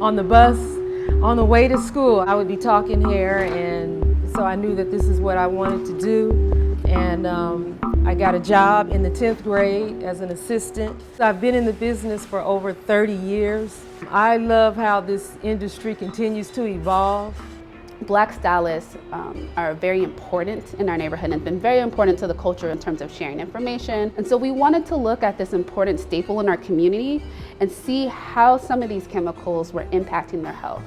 On the bus, on the way to school, I would be talking hair, and so I knew that this is what I wanted to do. And I got a job in the 10th grade as an assistant. I've been in the business for over 30 years. I love how this industry continues to evolve. Black stylists are very important in our neighborhood and been very important to the culture in terms of sharing information. And so we wanted to look at this important staple in our community and see how some of these chemicals were impacting their health.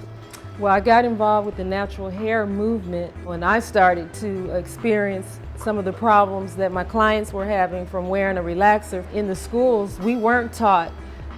Well, I got involved with the natural hair movement when I started to experience some of the problems that my clients were having from wearing a relaxer. In the schools, we weren't taught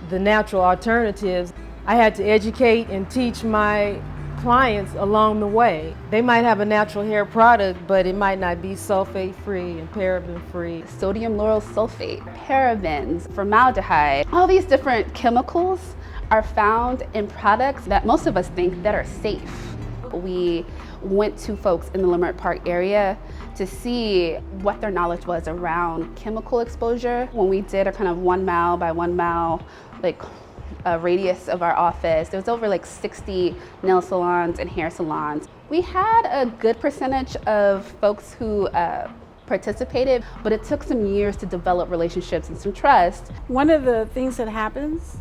the natural alternatives. I had to educate and teach my clients along the way. They might have a natural hair product, but it might not be sulfate-free and paraben-free. Sodium lauryl sulfate, parabens, formaldehyde, all these different chemicals are found in products that most of us think that are safe. We went to folks in the Leimert Park area to see what their knowledge was around chemical exposure. When we did a kind of 1 mile by 1 mile radius of our office, there was over 60 nail salons and hair salons. We had a good percentage of folks who participated, but it took some years to develop relationships and some trust. One of the things that happens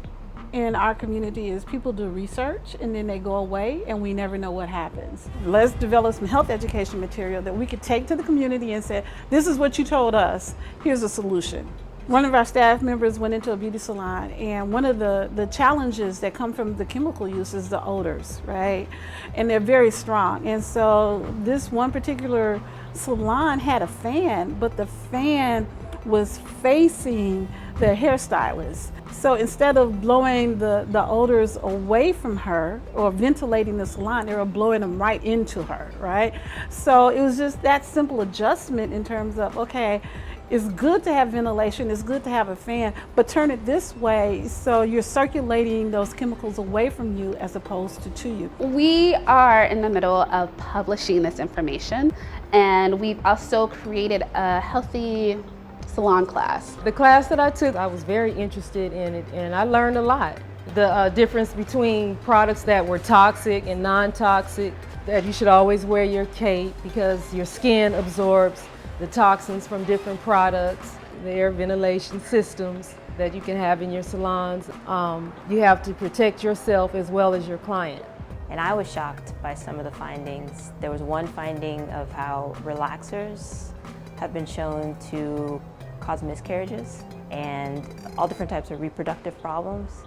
in our community is people do research and then they go away and we never know what happens. Let's develop some health education material that we could take to the community and say, this is what you told us, here's a solution. One of our staff members went into a beauty salon, and one of the challenges that come from the chemical use is the odors, right? And they're very strong. And so this one particular salon had a fan, but the fan was facing the hairstylist. So instead of blowing the odors away from her or ventilating the salon, they were blowing them right into her, right? So it was just that simple adjustment in terms of, okay, it's good to have ventilation, it's good to have a fan, but turn it this way so you're circulating those chemicals away from you as opposed to you. We are in the middle of publishing this information, and we've also created a healthy salon class. The class that I took, I was very interested in it, and I learned a lot. The difference between products that were toxic and non-toxic, that you should always wear your cape because your skin absorbs the toxins from different products, the air ventilation systems that you can have in your salons. You have to protect yourself as well as your client. And I was shocked by some of the findings. There was one finding of how relaxers have been shown to cause miscarriages and all different types of reproductive problems.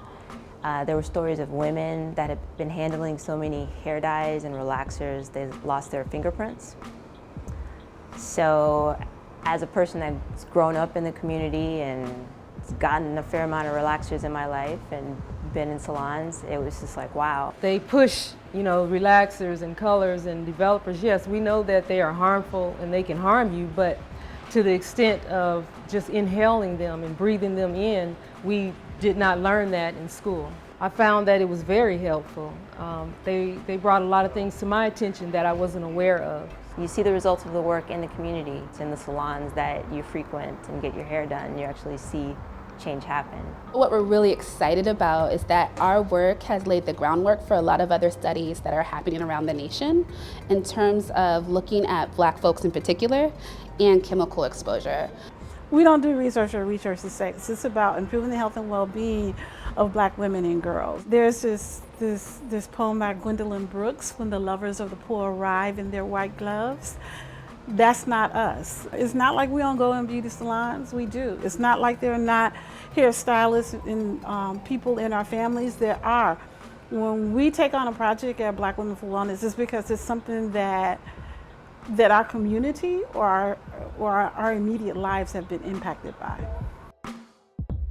There were stories of women that had been handling so many hair dyes and relaxers, they lost their fingerprints. So as a person that's grown up in the community and gotten a fair amount of relaxers in my life and been in salons, it was just like, wow. They push, relaxers and colors, and developers, yes, we know that they are harmful and they can harm you, but to the extent of just inhaling them and breathing them in, we did not learn that in school. I found that it was very helpful. They brought a lot of things to my attention that I wasn't aware of. You see the results of the work in the community. It's in the salons that you frequent and get your hair done. You actually see change happen. What we're really excited about is that our work has laid the groundwork for a lot of other studies that are happening around the nation in terms of looking at Black folks in particular and chemical exposure. We don't do research for research's sake. It's about improving the health and well-being of Black women and girls. There's this poem by Gwendolyn Brooks, When the Lovers of the Poor Arrive in Their White Gloves. That's not us. It's not like we don't go in beauty salons, we do. It's not like there are not hairstylists and people in our families, there are. When we take on a project at Black Women for Wellness, it's because it's something that our community or our immediate lives have been impacted by.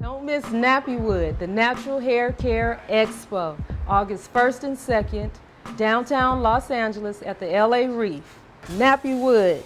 Don't miss Nappywood, the Natural Hair Care Expo, August 1st and 2nd, downtown Los Angeles at the LA Reef. Nappywood.